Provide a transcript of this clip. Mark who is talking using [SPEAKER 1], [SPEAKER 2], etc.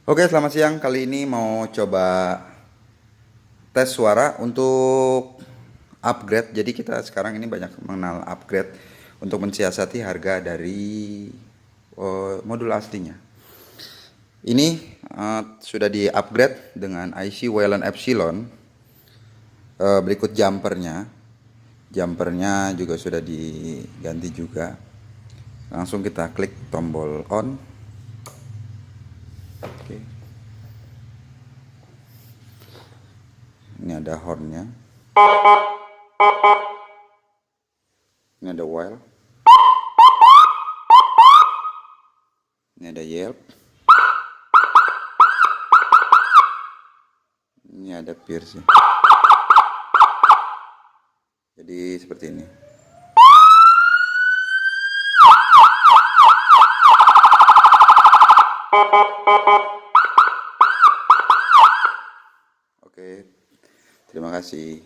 [SPEAKER 1] Oke, selamat siang. Kali ini mau coba tes suara untuk upgrade. Jadi kita sekarang ini banyak mengenal upgrade untuk mensiasati harga dari modul aslinya. Ini sudah di-upgrade dengan IC Wayland Epsilon. Berikut jumpernya. Jumpernya juga sudah diganti juga. Langsung kita klik tombol on. Oke. Ini ada hornnya. Ini ada while. Ini ada yelp. Ini ada pierce. Jadi seperti ini. Oke, terima kasih.